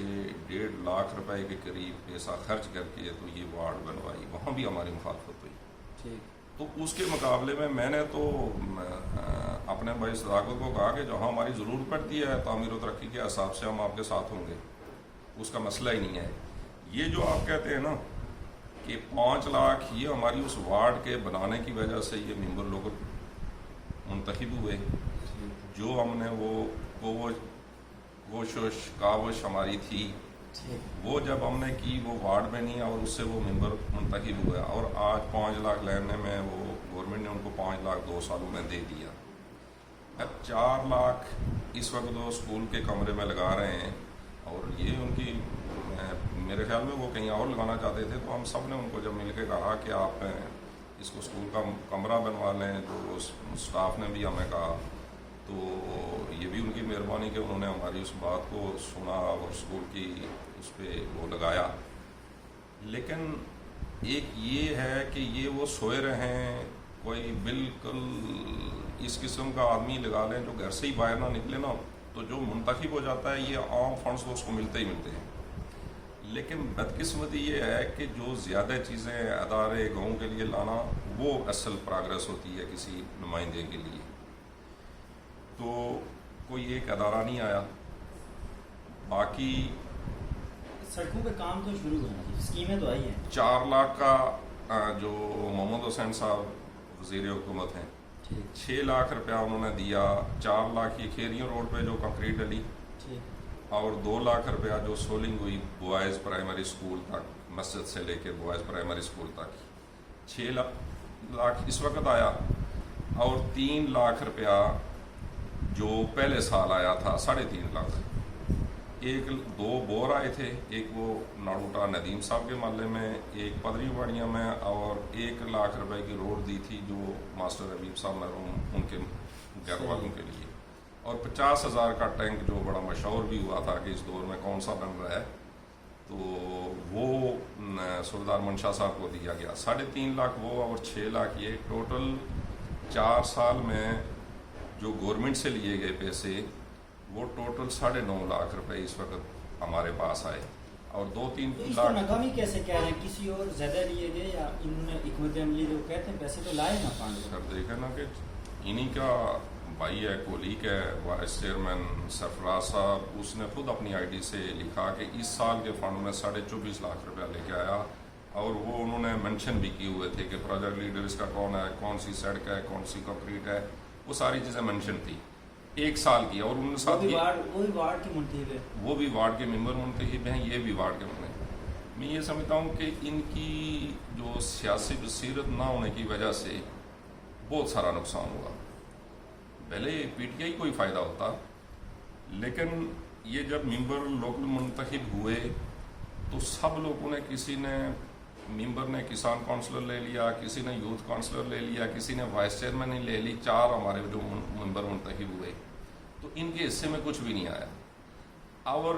A: 1.5 لاکھ روپے کے قریب پیسہ خرچ کر کے تو یہ وارڈ بنوائی، وہاں بھی ہماری مخالفت ہوئی.
B: ٹھیک.
A: تو اس کے مقابلے میں نے تو اپنے بھائی صداقت کو کہا کہ جہاں ہماری ضرورت پڑتی ہے تعمیر و ترقی کے حساب سے ہم آپ کے ساتھ ہوں گے، اس کا مسئلہ ہی نہیں ہے. یہ جو آپ کہتے ہیں نا کہ 5 لاکھ یہ ہماری اس وارڈ کے بنانے کی وجہ سے یہ ممبر لوگ منتخب ہوئے. جو ہم نے وہ کوشش کاوش ہماری تھی وہ جب ہم نے کی وہ وارڈ میں نہیں، اور اس سے وہ ممبر منتخب ہوا، اور آج 5 لاکھ لینے میں وہ گورنمنٹ نے ان کو 5 لاکھ 2 سالوں میں دے دیا. اب 4 لاکھ اس وقت وہ اسکول کے کمرے میں لگا رہے ہیں، اور یہ ان کی میرے خیال میں وہ کہیں اور لگانا چاہتے تھے. تو ہم سب نے ان کو جب مل کے کہا کہ آپ اس کو اسکول کا کمرہ بنوا لیں، تو اسٹاف نے بھی ہمیں کہا، تو یہ بھی ان کی مہربانی کہ انہوں نے ہماری اس بات کو سنا اور اسکول کی اس پہ وہ لگایا. لیکن ایک یہ ہے کہ یہ وہ سوئے رہیں، کوئی بالکل اس قسم کا آدمی لگا لیں جو گھر سے ہی باہر نہ نکلے نا، تو جو منتخب ہو جاتا ہے یہ عام فنڈز تو اس کو ملتے ہی ملتے ہیں. لیکن بدقسمتی یہ ہے کہ جو زیادہ چیزیں ادارے گاؤں کے لیے لانا، وہ اصل پروگرس ہوتی ہے کسی نمائندے کے لیے. تو کوئی ایک ادارہ نہیں آیا. باقی
B: سڑکوں پہ کام تو شروع ہونا چاہیے، اسکیمیں تو آئی ہیں.
A: 4 لاکھ کا جو محمد حسین صاحب وزیر حکومت ہیں، 6 لاکھ روپیہ انہوں نے دیا. 4 لاکھ یہ کھیریوں روڈ پہ جو کنکریٹ ڈلی، اور 2 لاکھ روپیہ جو سولنگ ہوئی بوائز پرائمری اسکول تک، مسجد سے لے کے بوائز پرائمری اسکول تک. 6 لاکھ اس وقت آیا، اور 3 لاکھ روپیہ جو پہلے سال آیا تھا 3.5 لاکھ. ایک 2 بور آئے تھے، ایک وہ ناڑوٹا ندیم صاحب کے محلے میں، ایک پدری واڑیاں میں، اور 1 لاکھ روپے کی روڈ دی تھی جو ماسٹر حبیب صاحب مرحوم ان کے گھر والوں کے لیے، اور 50,000 کا ٹینک جو بڑا مشہور بھی ہوا تھا کہ اس دور میں کون سا بن رہا ہے، تو وہ سردار منشا صاحب کو دیا گیا۔ 3.5 لاکھ وہ اور 6 لاکھ یہ، ٹوٹل 4 سال میں جو گورنمنٹ سے لیے گئے پیسے وہ ٹوٹل 9.5 لاکھ روپے اس وقت ہمارے پاس آئے، اور 2-3
B: تو اس کو
A: لاکھ
B: ناکامی کیسے کہہ رہے ہیں؟ کسی اور زیادہ لیے گئے یا انہوں نے حکمت عملی جو کہتے ہیں پیسے تو لائے نا فنڈ؟
A: سر دیکھیں نا کہ انہی کا بھائی ہے، کولیگ ہے، وائس چیئرمین سرفراز صاحب، اس نے خود اپنی آئی ڈی سے لکھا کہ اس سال کے فنڈ میں 24.5 لاکھ روپیہ لے کے آیا، اور وہ انہوں نے مینشن بھی کیے ہوئے تھے کہ پروجیکٹ لیڈر اس کا کون ہے، کون سی سڑک ہے، کون سی کنکریٹ ہے، وہ ساری چیزیں مینشن تھی 1 سال کی، اور انہوں نے ساتھ
B: وہی وارڈ کے منتخب ہے،
A: وہ بھی وارڈ کے ممبر منتخب ہیں، یہ بھی وارڈ کے ممبر۔ میں یہ سمجھتا ہوں کہ ان کی جو سیاسی بصیرت نہ ہونے کی وجہ سے بہت سارا نقصان ہوا۔ پہلے پی ٹی آئی کو ہی فائدہ ہوتا، لیکن یہ جب ممبر لوکل منتخب ہوئے تو سب لوگوں نے، کسی نے ممبر نے کسان کونسلر لے لیا، کسی نے یوتھ کونسلر لے لیا، کسی نے وائس چیئرمین ہی لے لی، 4 ہمارے جو ممبر منتخب ہوئے، تو ان کے حصے میں کچھ بھی نہیں آیا۔ اور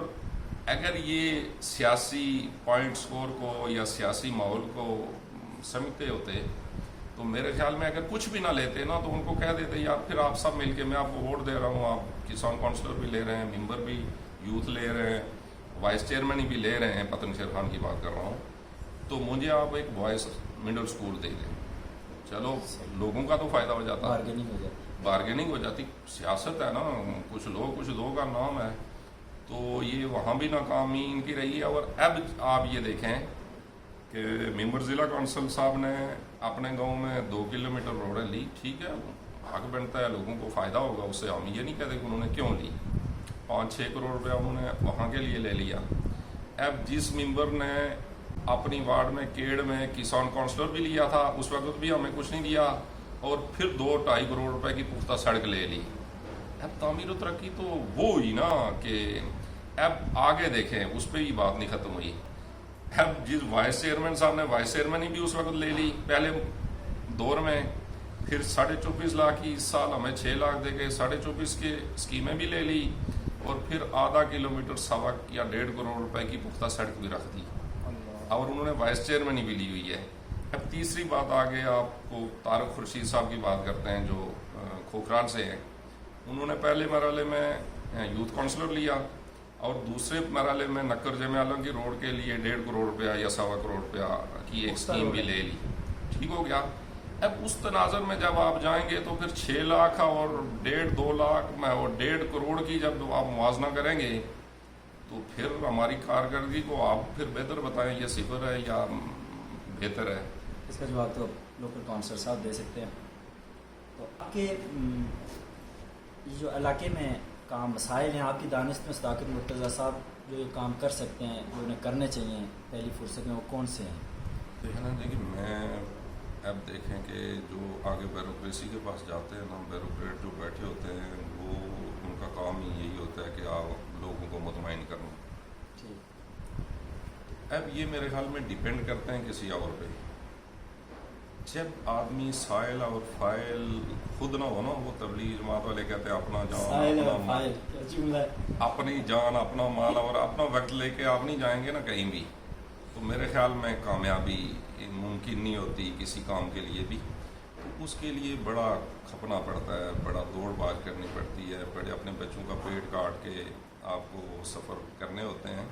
A: اگر یہ سیاسی پوائنٹ سکور کو یا سیاسی ماحول کو سمجھتے ہوتے تو میرے خیال میں اگر کچھ بھی نہ لیتے نا تو ان کو کہہ دیتے یار پھر آپ سب مل کے، میں آپ کو ووٹ دے رہا ہوں، آپ کسان کونسلر بھی لے رہے ہیں، ممبر بھی یوتھ لے رہے ہیں، وائس چیئرمین بھی لے رہے ہیں، پتن شیر خان کی بات کر رہا ہوں، تو مجھے آپ ایک بوائز مڈل سکول دے دیں، چلو لوگوں کا تو فائدہ ہو جاتا، بارگیننگ ہو جاتی۔ سیاست ہے نا، کچھ لوگوں کا نام ہے، تو یہ وہاں بھی ناکامی ان کی رہی ہے۔ اور اب آپ یہ دیکھیں کہ ممبر ضلع کونسل صاحب نے اپنے گاؤں میں 2 کلومیٹر روڈیں لی، ٹھیک ہے، حق بنتا ہے، لوگوں کو فائدہ ہوگا اس سے، ہم یہ نہیں کہتے کہ انہوں نے کیوں لی، 5-6 کروڑ روپیہ انہوں نے وہاں کے لیے لے لیا۔ اب جس ممبر نے اپنی وارڈ میں کیڑ میں کسان کونسلر بھی لیا تھا، اس وقت بھی ہمیں کچھ نہیں دیا، اور پھر 2-2.5 کروڑ روپے کی پختہ سڑک لے لی۔ اب تعمیر و ترقی تو وہ ہوئی نا کہ اب آگے دیکھیں، اس پہ ہی بات نہیں ختم ہوئی۔ اب جس وائس چیئرمین صاحب نے وائس چیئرمین ہی بھی اس وقت لے لی پہلے دور میں، پھر 24.5 لاکھ کی، اس سال ہمیں 6 لاکھ دے کے 24.5 کی اسکیمیں بھی لے لی، اور پھر ½ کلومیٹر 1.25 یا 1.5 کروڑ روپے کی پختہ سڑک بھی رکھ دی، اور انہوں نے وائس چیئرمین ہی بھی لی ہوئی ہے۔ اب تیسری بات آگے آپ کو طارق خورشید صاحب کی بات کرتے ہیں جو کھوکھرال سے ہیں، انہوں نے پہلے مرحلے میں یوتھ کونسلر لیا، اور دوسرے مرحلے میں نکر جامعہ عالم کی روڈ کے لیے 1.5 کروڑ روپیہ یا 1.25 کروڑ روپیہ کی ایک اسکیم بھی لے لی، ٹھیک ہو گیا۔ اب اس تناظر میں جب آپ جائیں گے تو پھر 6 لاکھ اور 1.5-2 لاکھ میں اور 1.5 کروڑ کی جب آپ موازنہ کریں گے تو پھر ہماری کارکردگی کو آپ پھر بہتر بتائیں، یہ صفر ہے یا بہتر ہے؟
B: اس کا جواب تو لوکل کونسلر صاحب دے سکتے ہیں۔ تو آپ کے جو علاقے میں کام مسائل ہیں، آپ کی دانست میں صداقت مرتضیٰ صاحب جو یہ کام کر سکتے ہیں، جو انہیں کرنے چاہیے پہلی فرصت میں، وہ کون سے ہیں؟
A: دیکھیں میں اب دیکھیں کہ جو آگے بیوروکریسی کے پاس جاتے ہیں نا، بیوروکریٹ جو بیٹھے ہوتے ہیں، وہ ان کا کام ہی یہی ہوتا ہے کہ آپ لوگوں کو مطمئن کرنا۔ اب یہ میرے خیال میں ڈیپینڈ کرتے ہیں کسی اور پہ۔ جب آدمی سائل اور فائل خود نہ ہو نا، وہ تبلیغ جماعت والے کہتے ہیں اپنا جان اپنا مال، اپنی جان اپنا مال اور اپنا وقت لے کے آپ نہیں جائیں گے نا کہیں بھی، تو میرے خیال میں کامیابی ممکن نہیں ہوتی کسی کام کے لیے بھی۔ تو اس کے لیے بڑا کھپنا پڑتا ہے، بڑا دوڑ بھاگ کرنی پڑتی ہے، بڑے اپنے بچوں کا پیٹ کاٹ کے آپ کو سفر کرنے ہوتے ہیں،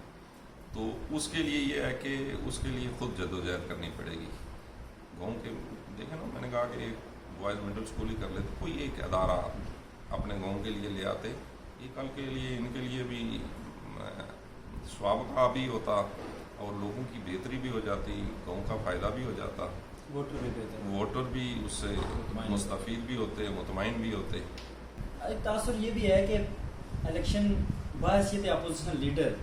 A: تو اس کے لیے یہ ہے کہ اس کے لیے خود جدوجہد کرنی پڑے گی۔ گاؤں کے دیکھیں نا، میں نے کہا کہ ایک بوائز مڈل اسکول ہی کر لیتے، کوئی ایک ادارہ اپنے گاؤں کے لیے لے آتے، یہ کل کے لیے ان کے لیے بھی ثواب کا بھی ہوتا اور لوگوں کی بہتری بھی ہو جاتی، گاؤں کا فائدہ بھی ہو جاتا، ووٹر بھی اس سے مستفید بھی ہوتے، مطمئن بھی ہوتے۔
B: ایک تاثر یہ بھی ہے کہ الیکشن بحیثیت اپوزیشن لیڈر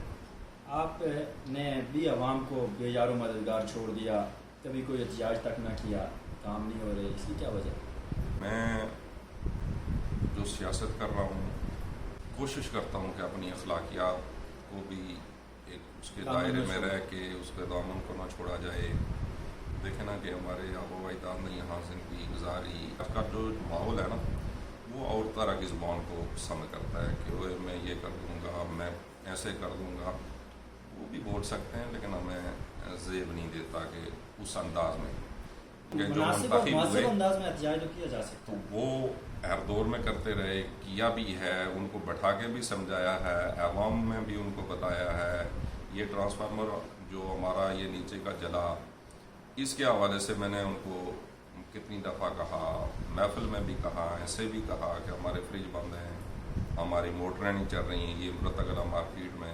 B: آپ نے بھی عوام کو بے یار و مددگار چھوڑ دیا، کبھی کوئی احتجاج تک نہ کیا، کام نہیں ہو رہے، اس کی کیا وجہ؟
A: میں جو سیاست کر رہا ہوں کوشش کرتا ہوں کہ اپنی اخلاقیات کو بھی ایک اس کے
B: دامن
A: دائرے
B: نہ
A: میں
B: چھوڑا۔
A: رہ کے اس کے دامن کو نہ چھوڑا جائے. دیکھیں نا کہ ہمارے آبا و اجداد نے یہاں زندگی گزاری. آج کا جو ماحول ہے نا وہ اور طرح کی زبان کو پسند کرتا ہے کہ وہ میں یہ کر دوں گا، میں ایسے کر دوں گا. وہ بھی بول سکتے ہیں لیکن ہمیں زیب نہیں دیتا کہ اس انداز میں کہ جو
B: مناسب اور
A: منتخب
B: مؤثر
A: ہوئے
B: انداز میں احتجاج تو کیا جا سکتا
A: تو
B: ہے.
A: وہ ہر دور میں کرتے رہے. کیا بھی ہے، ان کو بٹھا کے بھی سمجھایا ہے، عوام میں بھی ان کو بتایا ہے. یہ ٹرانسفارمر جو ہمارا یہ نیچے کا جلا، اس کے حوالے سے میں نے ان کو کتنی دفعہ کہا، محفل میں بھی کہا، ایسے بھی کہا کہ ہمارے فریج بند ہیں، ہماری موٹریں نہیں چل رہی ہیں، یہ مرتگلا مارکیٹ میں.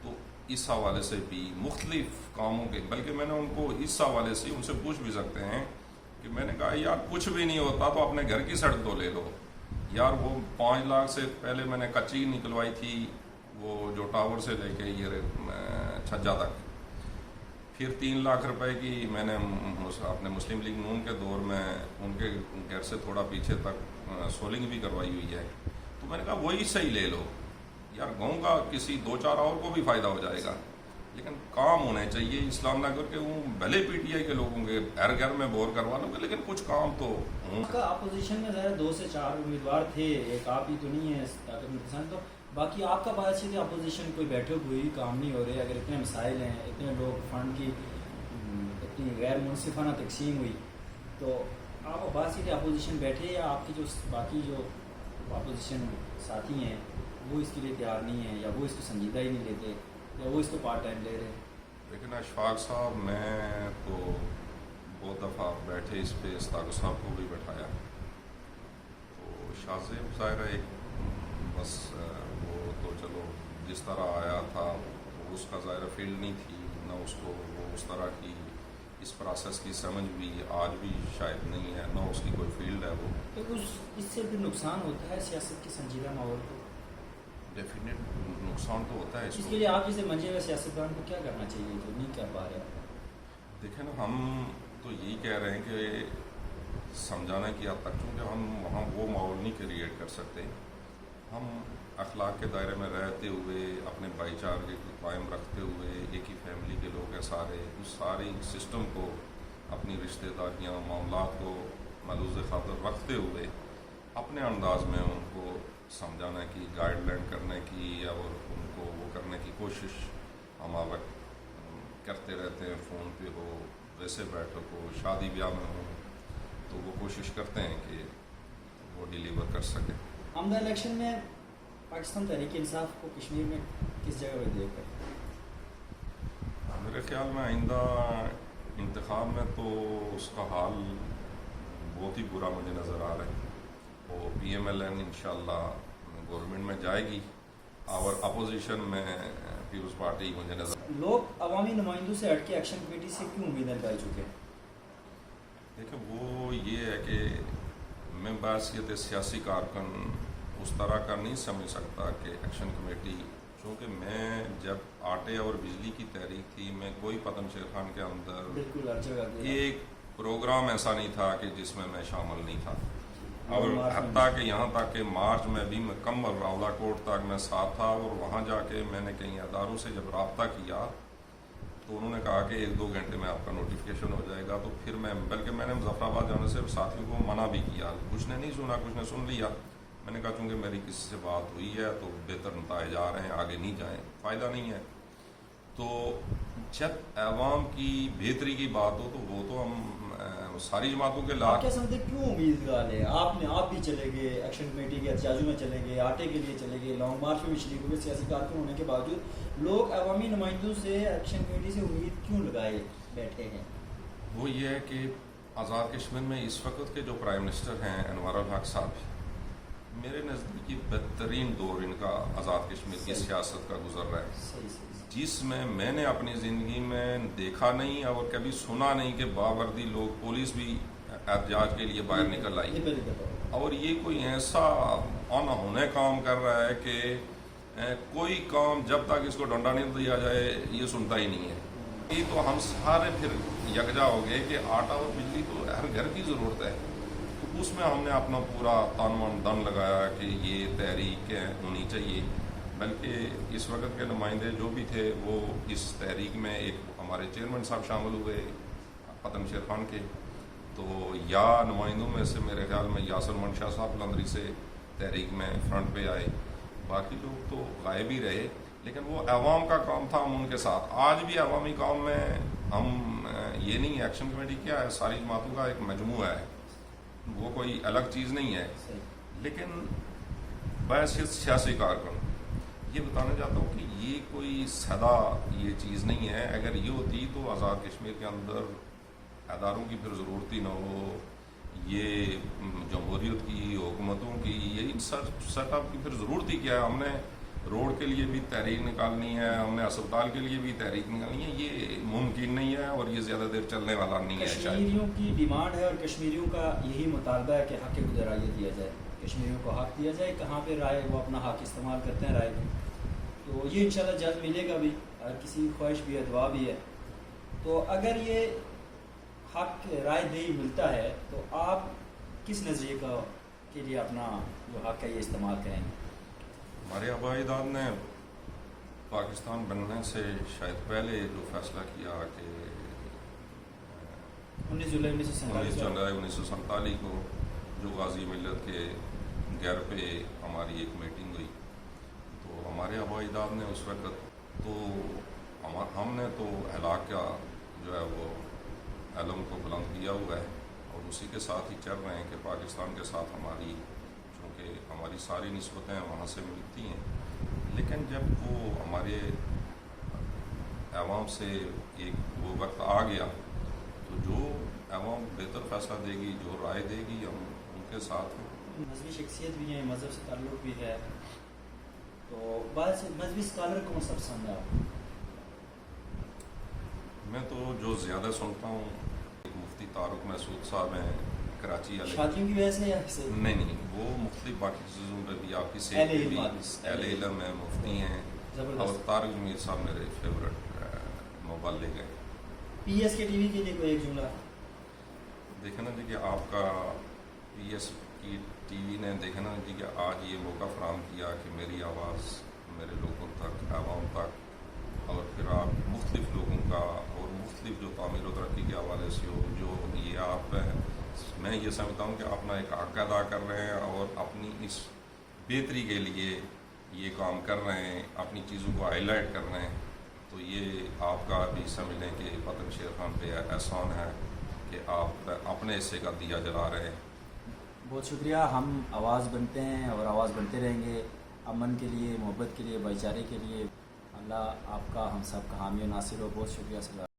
A: تو اس حوالے سے بھی مختلف کاموں کے، بلکہ میں نے ان کو اس حوالے سے ان سے پوچھ بھی سکتے ہیں کہ میں نے کہا یار کچھ بھی نہیں ہوتا تو اپنے گھر کی سڑک تو لے لو یار. وہ 5 لاکھ سے پہلے میں نے کچی نکلوائی تھی وہ جو ٹاور سے لے کے یہ چھجا تک. پھر 3 لاکھ روپے کی میں نے اپنے مسلم لیگ نون کے دور میں ان کے گھر سے تھوڑا پیچھے تک سولنگ بھی کروائی ہوئی ہے. تو میں نے کہا وہی صحیح لے لو یار، گاؤں کا کسی 2-4 اور کو بھی فائدہ ہو جائے گا. لیکن کام ہونے چاہیے. اسلام نگر کے وہ بھلے پی ٹی آئی کے لوگوں کے ہر گھر میں بور کروا لوں گے لیکن کچھ کام تو ہوں.
B: آپ کا اپوزیشن میں ظاہر 2 سے 4 امیدوار تھے، ایک آپ ہی تو نہیں ہے طاقت میں پسند. تو باقی آپ کا باعث ہے کہ اپوزیشن کوئی بیٹھے ہوئی کام نہیں ہو رہے. اگر اتنے مسائل ہیں، اتنے لوگ فنڈ کی اتنی غیر منصفانہ تقسیم ہوئی، تو آپ باعث ہے کہ اپوزیشن بیٹھے، یا آپ کی جو باقی جو اپوزیشن ساتھی ہیں وہ اس کے لیے تیار نہیں ہیں، یا وہ اس کو سنجیدہ ہی نہیں لیتے، یا وہ اس کو پارٹ ٹائم لے رہے ہیں؟
A: لیکن اشفاق صاحب میں تو بہت دفعہ بیٹھے اس پہ استاق صاحب کو بھی بٹھایا. تو شاہ زیب ظاہر ہے ایک بس وہ تو چلو جس طرح آیا تھا اس کا ظاہر فیلڈ نہیں تھی، نہ اس کو وہ اس طرح کی اس پروسیس کی سمجھ بھی آج بھی شاید نہیں ہے، نہ اس کی کوئی فیلڈ ہے. وہ
B: تو اس سے بھی نقصان ہوتا ہے سیاست کے سنجیدہ ماحول کو.
A: ڈیفینیٹ نقصان تو ہوتا ہے
B: اس کے لیے آپ جیسے منجے ہوئے سیاستدان کو کیا کرنا چاہیے جو نہیں کر پا رہے؟
A: دیکھیں نا ہم تو یہی کہہ رہے ہیں کہ سمجھانے کی حد تک، چونکہ ہم وہاں وہ ماحول نہیں کریٹ کر سکتے. ہم اخلاق کے دائرے میں رہتے ہوئے اپنے بھائی چارے کو قائم رکھتے ہوئے ایک ہی فیملی کے لوگ ہیں سارے، اس ساری سسٹم کو اپنی رشتہ داریاں معاملات کو ملوز خاطر رکھتے ہوئے اپنے انداز میں ان کو سمجھانے کی، گائیڈ لائن کرنے کی اور ان کو وہ کرنے کی کوشش ہم وقت کرتے رہتے ہیں. فون پہ ہو، ویسے بیٹھک ہو، شادی بیاہ میں ہو، تو وہ کوشش کرتے ہیں کہ وہ ڈیلیور کر سکیں.
B: آمدہ الیکشن میں پاکستان تحریک انصاف کو کشمیر میں کس جگہ پہ دیکھ کر؟
A: میرے خیال میں آئندہ انتخاب میں تو اس کا حال بہت ہی برا مجھے نظر آ رہا ہے. وہ پی ایم ایل این انشاءاللہ گورنمنٹ میں جائے گی اور اپوزیشن میں پیپلز پارٹی مجھے نظر.
B: لوگ عوامی نمائندوں سے ہٹ کے ایکشن کمیٹی سے کیوں امیدیں لگائی چکے؟
A: دیکھیں وہ یہ ہے کہ میں بحیثیت سیاسی کارکن اس طرح کا نہیں سمجھ سکتا کہ ایکشن کمیٹی، چونکہ میں جب آٹے اور بجلی کی تحریک تھی میں کوئی پدم شیر خان کے اندر
B: بالکل ہر جگہ
A: ایک پروگرام ایسا نہیں تھا کہ جس میں میں شامل نہیں تھا. اور حتیٰ کہ یہاں تک کہ مارچ میں بھی مکمل راولہ کوٹ تک میں ساتھ تھا. اور وہاں جا کے میں نے کئی اداروں سے جب رابطہ کیا تو انہوں نے کہا کہ 1-2 گھنٹے میں آپ کا نوٹیفیکیشن ہو جائے گا. تو پھر بلکہ میں نے مظفر آباد جانے سے ساتھیوں کو منع بھی کیا، کچھ نے نہیں سنا، کچھ نے سن لیا. میں نے کہا چونکہ میری کسی سے بات ہوئی ہے تو بہتر نتائج آ رہے ہیں، آگے نہیں جائیں، فائدہ نہیں ہے. تو جب عوام کی بہتری کی بات ہو تو وہ تو ہم ساری جماعتوں کے
B: آپ کیا سمجھتے کیوں امید لگا لے؟ آپ بھی چلے گئے ایکشن کمیٹی کے احتجاجوں میں چلے گئے، آٹے کے لیے چلے گئے، لانگ مارچ میں بھی شریک ہوئے، سیاسی کارکن ہونے کے باوجود لوگ عوامی نمائندوں سے ایکشن کمیٹی سے امید کیوں لگائے بیٹھے ہیں؟
A: وہ یہ ہے کہ آزاد کشمیر میں اس وقت کے جو پرائم منسٹر ہیں انوار الحق صاحب، میرے نزدیک بہترین دور ان کا آزاد کشمیر کی سیاست کا گزر رہا ہے، جس میں نے اپنی زندگی میں دیکھا نہیں اور کبھی سنا نہیں کہ باوردی لوگ پولیس بھی احتجاج کے لیے باہر نکل آئی. اور یہ کوئی ایسا ہونے کام کر رہا ہے کہ کوئی کام جب تک اس کو ڈنڈا نہیں دیا جائے یہ سنتا ہی نہیں ہے. یہ تو ہم سارے پھر یکجا ہو گئے کہ آٹا اور بجلی تو ہر گھر کی ضرورت ہے. تو اس میں ہم نے اپنا پورا تن من دن لگایا کہ یہ تحریک ہونی چاہیے. بلکہ اس وقت کے نمائندے جو بھی تھے وہ اس تحریک میں ایک ہمارے چیئرمین صاحب شامل ہوئے پتن شیر خان کے، تو یا نمائندوں میں سے میرے خیال میں یاسر منشا صاحب لندری سے تحریک میں فرنٹ پہ آئے، باقی لوگ تو غائب ہی رہے، لیکن وہ عوام کا کام تھا، ہم ان کے ساتھ آج بھی عوامی کام میں ہم یہ نہیں ایکشن کمیٹی کیا ہے، ساری جماعتوں کا ایک مجموعہ ہے، وہ کوئی الگ چیز نہیں ہے، لیکن بحیثیت سیاسی کارکن یہ بتانا چاہتا ہوں کہ یہ کوئی سدا یہ چیز نہیں ہے، اگر یہ ہوتی تو آزاد کشمیر کے اندر اداروں کی پھر ضرورت ہی نہ ہو، یہ جمہوریت کی حکومتوں کی یہ سیٹ اپ کی پھر ضرورت ہی کیا ہے، ہم نے روڈ کے لیے بھی تحریک نکالنی ہے، ہم نے اسپتال کے لیے بھی تحریک نکالنی ہے، یہ ممکن نہیں ہے اور یہ زیادہ دیر چلنے والا نہیں ہے شاید۔
B: کشمیریوں کی ڈیمانڈ ہے اور کشمیریوں کا یہی مطالبہ ہے کہ حق گزرائیہ دیا جائے، کشمیریوں کو حق دیا جائے، کہاں پہ رائے وہ اپنا حق استعمال کرتے ہیں رائے، تو یہ انشاءاللہ جلد ملے گا بھی، ہر کسی کی خواہش بھی ہے، دعا بھی ہے۔ تو اگر یہ حق رائے دہی ملتا ہے تو آپ کس نظریے کا کے لیے اپنا جو حق ہے یہ استعمال کریں گے؟
A: ہمارے آباء اجداد نے پاکستان بننے سے شاید پہلے جو فیصلہ کیا کہ
B: 19 جولائی
A: 1947 کو جو غازی ملت کے گھر پہ ہماری ایک میٹنگ ہوئی، تو ہمارے آباء اجداد نے اس وقت تو ہم نے تو ہلاک کا جو ہے وہ علم کو بلند کیا ہوا ہے اور اسی کے ساتھ ہی چل رہے ہیں کہ پاکستان کے ساتھ ہماری چونکہ ہماری ساری نسبتیں وہاں سے ملتی ہیں، لیکن جب وہ ہمارے عوام سے ایک وہ وقت آ گیا تو جو عوام بہتر فیصلہ دے گی، جو رائے دے گی، ہم ان کے ساتھ ہیں۔
B: مذہبی شخصیت بھی ہے، مذہب سے تعلق بھی ہے، تو بعض مذہبی اسکالر کون سا پسند ہے آپ کو؟
A: میں تو جو زیادہ سنتا ہوں مفتی طارق مسعود صاحب ہیں کراچی والے،
B: شادیوں کی وجہ سے یا ایسے؟
A: نہیں وہ مختلف باقی چیزوں پہ بھی آپ کی صحت پہ بھی اہل علم ہیں، مفتی ہیں، اور طارق جمیل صاحب میرے فیوریٹ مبلغ ہیں۔
B: پی ایس کے ٹی وی کے لیے کوئی ایک جملہ؟
A: دیکھنا جی کہ آپ کا پی ایس کی ٹی وی نے دیکھنا جی کہ آج یہ موقع فراہم کیا کہ میری آواز میرے لوگوں تک، عوام تک، اور پھر آپ مختلف لوگوں کا اور مختلف جو تعمیر و ترقی کے حوالے سے ہو، جو یہ آپ میں یہ سمجھتا ہوں کہ اپنا ایک حق ادا کر رہے ہیں اور اپنی اس بہتری کے لیے یہ کام کر رہے ہیں، اپنی چیزوں کو ہائی لائٹ کر رہے ہیں، تو یہ آپ کا بھی سمجھ لیں کہ پتن شیر خان پہ احسان ہے کہ آپ اپنے حصے کا دیا جلا رہے ہیں۔
B: بہت شکریہ، ہم آواز بنتے ہیں اور آواز بنتے رہیں گے امن کے لیے، محبت کے لیے، بھائی چارے کے لیے۔ اللہ آپ کا ہم سب کا حامی و ناصر ہو۔ بہت شکریہ۔